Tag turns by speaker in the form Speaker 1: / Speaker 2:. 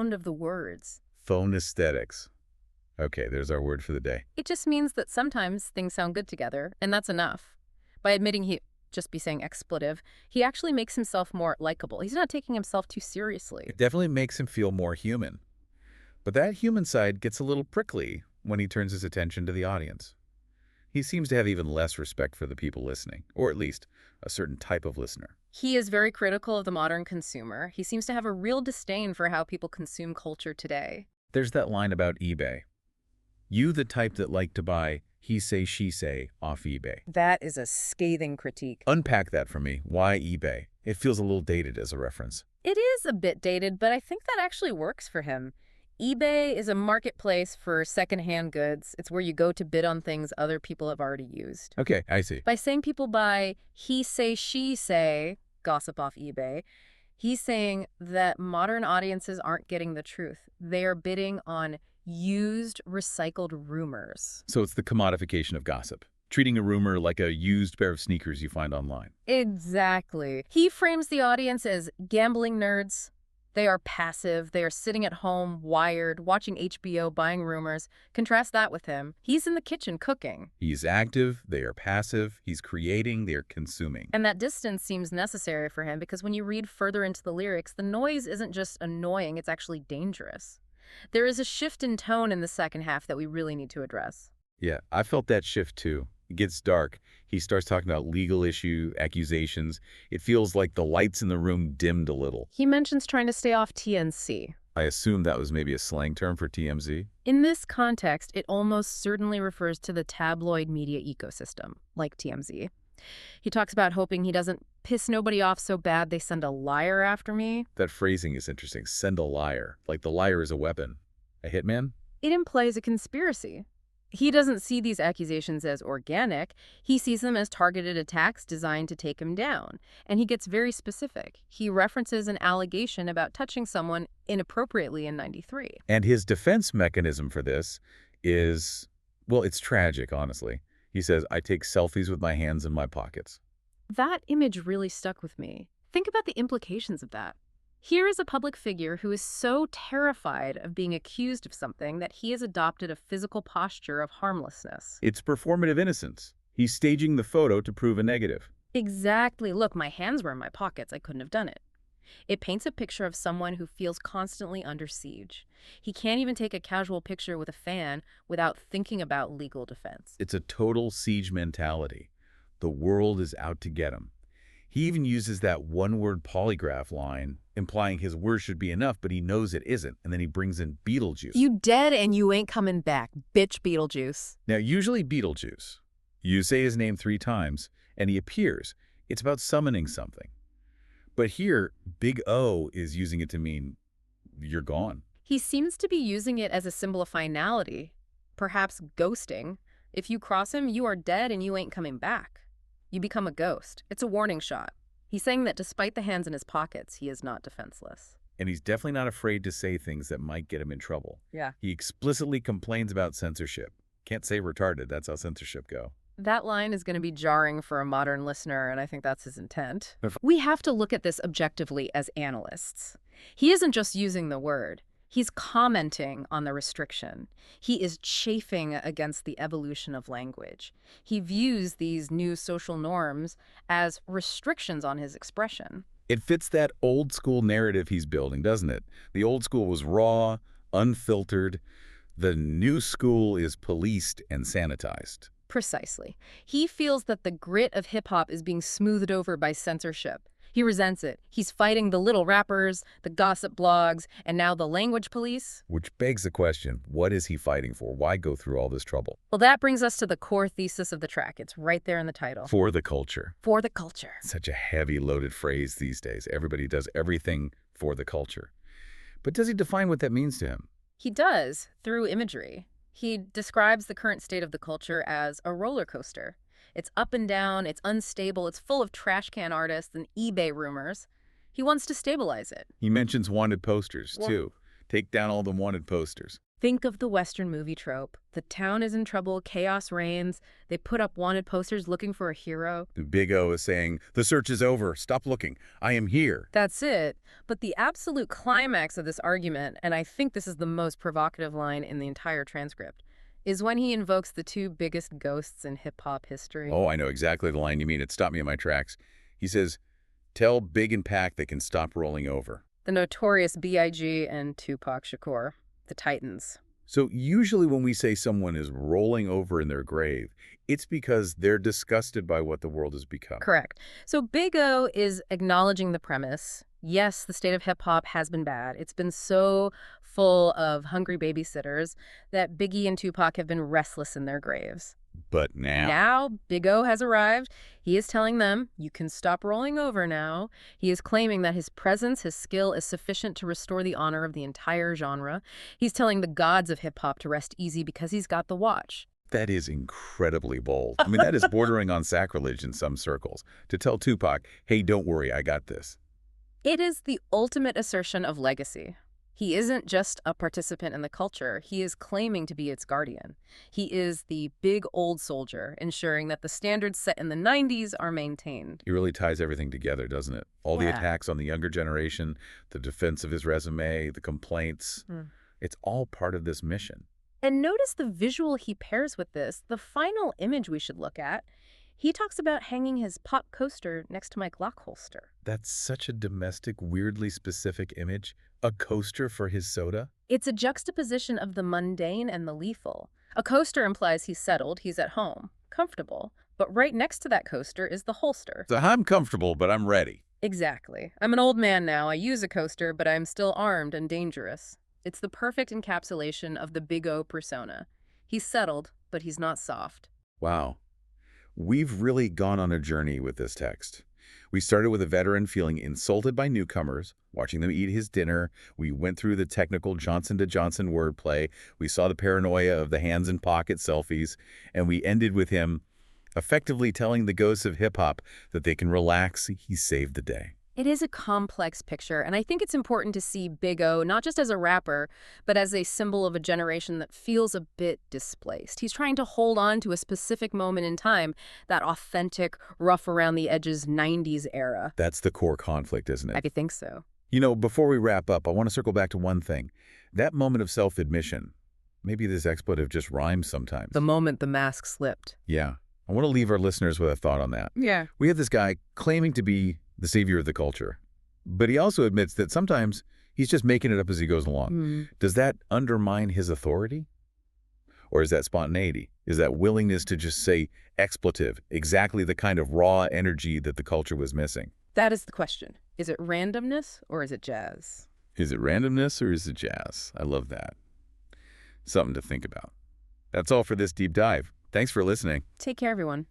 Speaker 1: sound of the words.
Speaker 2: Phone aesthetics. Okay, there's our word for the day.
Speaker 1: It just means that sometimes things sound good together, and that's enough. By admitting he just be saying expletive, he actually makes himself more likable. He's not taking himself too seriously.
Speaker 2: It definitely makes him feel more human. But that human side gets a little prickly when he turns his attention to the audience. He seems to have even less respect for the people listening, or at least a certain type of listener.
Speaker 1: He is very critical of the modern consumer. He seems to have a real disdain for how people consume culture today.
Speaker 2: There's that line about eBay. You the type that like to buy he say, she say off eBay.
Speaker 1: That is a scathing critique.
Speaker 2: Unpack that for me. Why eBay? It feels a little dated as a reference.
Speaker 1: It is a bit dated, but I think that actually works for him. eBay is a marketplace for secondhand goods. It's where you go to bid on things other people have already used.
Speaker 2: Okay, I see.
Speaker 1: By saying people buy he say, she say, gossip off eBay, he's saying that modern audiences aren't getting the truth. They are bidding on used, recycled rumors.
Speaker 2: So it's the commodification of gossip, treating a rumor like a used pair of sneakers you find online.
Speaker 1: Exactly. He frames the audience as gambling nerds. They are passive. They are sitting at home, wired, watching HBO, buying rumors. Contrast that with him. He's in the kitchen cooking.
Speaker 2: He's active, they are passive, he's creating, they are consuming.
Speaker 1: And that distance seems necessary for him because when you read further into the lyrics, the noise isn't just annoying, it's actually dangerous. There is a shift in tone in the second half that we really need to address.
Speaker 2: Yeah, I felt that shift too. It gets dark. He starts talking about legal issue, accusations. It feels like the lights in the room dimmed a little.
Speaker 1: He mentions trying to stay off TNC.
Speaker 2: I assume that was maybe a slang term for TMZ.
Speaker 1: In this context, it almost certainly refers to the tabloid media ecosystem, like TMZ. He talks about hoping he doesn't piss nobody off so bad they send a liar after me.
Speaker 2: That phrasing is interesting. Send a liar. Like the liar is a weapon. A hitman?
Speaker 1: It implies a conspiracy. He doesn't see these accusations as organic. He sees them as targeted attacks designed to take him down. And he gets very specific. He references an allegation about touching someone inappropriately in '93.
Speaker 2: And his defense mechanism for this is, well, it's tragic, honestly. He says, I take selfies with my hands in my pockets.
Speaker 1: That image really stuck with me. Think about the implications of that. Here is a public figure who is so terrified of being accused of something that he has adopted a physical posture of harmlessness.
Speaker 2: It's performative innocence. He's staging the photo to prove a negative.
Speaker 1: Exactly. Look, my hands were in my pockets. I couldn't have done it. It paints a picture of someone who feels constantly under siege. He can't even take a casual picture with a fan without thinking about legal defense.
Speaker 2: It's a total siege mentality. The world is out to get him. He even uses that one-word polygraph line, implying his word should be enough, but he knows it isn't, and then he brings in Beetlejuice.
Speaker 1: You dead and you ain't coming back, bitch Beetlejuice.
Speaker 2: Now, usually Beetlejuice. You say his name 3 times, and he appears. It's about summoning something. But here, Big O is using it to mean you're gone.
Speaker 1: He seems to be using it as a symbol of finality, perhaps ghosting. If you cross him, you are dead and you ain't coming back. You become a ghost. It's a warning shot. He's saying that despite the hands in his pockets, he is not defenseless.
Speaker 2: And he's definitely not afraid to say things that might get him in trouble.
Speaker 1: Yeah.
Speaker 2: He explicitly complains about censorship. Can't say retarded, that's how censorship go.
Speaker 1: That line is going to be jarring for a modern listener, and I think that's his intent. We have to look at this objectively as analysts. He isn't just using the word. He's commenting on the restriction. He is chafing against the evolution of language. He views these new social norms as restrictions on his expression.
Speaker 2: It fits that old school narrative he's building, doesn't it? The old school was raw, unfiltered. The new school is policed and sanitized.
Speaker 1: Precisely. He feels that the grit of hip-hop is being smoothed over by censorship. He resents it. He's fighting the little rappers, the gossip blogs, and now the language police.
Speaker 2: Which begs the question, what is he fighting for? Why go through all this trouble?
Speaker 1: Well, that brings us to the core thesis of the track. It's right there in the title.
Speaker 2: For the culture.
Speaker 1: For the culture.
Speaker 2: Such a heavy loaded phrase these days. Everybody does everything for the culture. But does he define what that means to him?
Speaker 1: He does, through imagery. He describes the current state of the culture as a roller coaster. It's up and down, it's unstable, it's full of trash can artists and eBay rumors. He wants to stabilize it.
Speaker 2: He mentions wanted posters, too. Take down all the wanted posters.
Speaker 1: Think of the Western movie trope. The town is in trouble, chaos reigns, they put up wanted posters looking for a hero.
Speaker 2: Big O is saying, "The search is over. Stop looking. I am here."
Speaker 1: That's it. But the absolute climax of this argument, and I think this is the most provocative line in the entire transcript, is when he invokes the two biggest ghosts in hip-hop history.
Speaker 2: Oh, I know exactly the line you mean. It stopped me in my tracks. He says, "Tell Big and Pac they can stop rolling over."
Speaker 1: The notorious B.I.G. and Tupac Shakur, the Titans.
Speaker 2: So usually when we say someone is rolling over in their grave, it's because they're disgusted by what the world has become.
Speaker 1: Correct. So Big O is acknowledging the premise. Yes, the state of hip-hop has been bad. It's been so full of hungry babysitters that Biggie and Tupac have been restless in their graves.
Speaker 2: But now...
Speaker 1: Now, Big O has arrived. He is telling them, you can stop rolling over now. He is claiming that his presence, his skill is sufficient to restore the honor of the entire genre. He's telling the gods of hip-hop to rest easy because he's got the watch.
Speaker 2: That is incredibly bold. I mean, that is bordering on sacrilege in some circles. To tell Tupac, hey, don't worry, I got this.
Speaker 1: It is the ultimate assertion of legacy. He isn't just a participant in the culture, he is claiming to be its guardian. He is the big old soldier, ensuring that the standards set in the 90s are maintained.
Speaker 2: He really ties everything together, doesn't it? All the attacks on the younger generation, the defense of his resume, the complaints. It's all part of this mission.
Speaker 1: And notice the visual he pairs with this, the final image we should look at. He talks about hanging his pop coaster next to my Glock holster.
Speaker 2: That's such a domestic, weirdly specific image. A coaster for his soda?
Speaker 1: It's a juxtaposition of the mundane and the lethal. A coaster implies he's settled, he's at home, comfortable. But right next to that coaster is the holster.
Speaker 2: So I'm comfortable, but I'm ready.
Speaker 1: Exactly. I'm an old man now. I use a coaster, but I'm still armed and dangerous. It's the perfect encapsulation of the Big O persona. He's settled, but he's not soft.
Speaker 2: Wow. We've really gone on a journey with this text. We started with a veteran feeling insulted by newcomers, watching them eat his dinner. We went through the technical Johnson-to-Johnson wordplay. We saw the paranoia of the hands-in-pocket selfies. And we ended with him effectively telling the ghosts of hip-hop that they can relax. He saved the day.
Speaker 1: It is a complex picture, and I think it's important to see Big O not just as a rapper, but as a symbol of a generation that feels a bit displaced. He's trying to hold on to a specific moment in time, that authentic, rough-around-the-edges 90s era.
Speaker 2: That's the core conflict, isn't it?
Speaker 1: I think so.
Speaker 2: You know, before we wrap up, I want to circle back to one thing. That moment of self-admission. Maybe this expletive just rhymes sometimes.
Speaker 1: The moment the mask slipped.
Speaker 2: Yeah. I want to leave our listeners with a thought on that.
Speaker 1: Yeah.
Speaker 2: We have this guy claiming to be the savior of the culture, but he also admits that sometimes he's just making it up as he goes along. Does that undermine his authority? Or is that spontaneity? Is that willingness to just say expletive, exactly the kind of raw energy that the culture was missing?
Speaker 1: That is the question. Is it randomness or is it jazz?
Speaker 2: Is it randomness or is it jazz? I love that. Something to think about. That's all for this deep dive. Thanks for listening.
Speaker 1: Take care, everyone.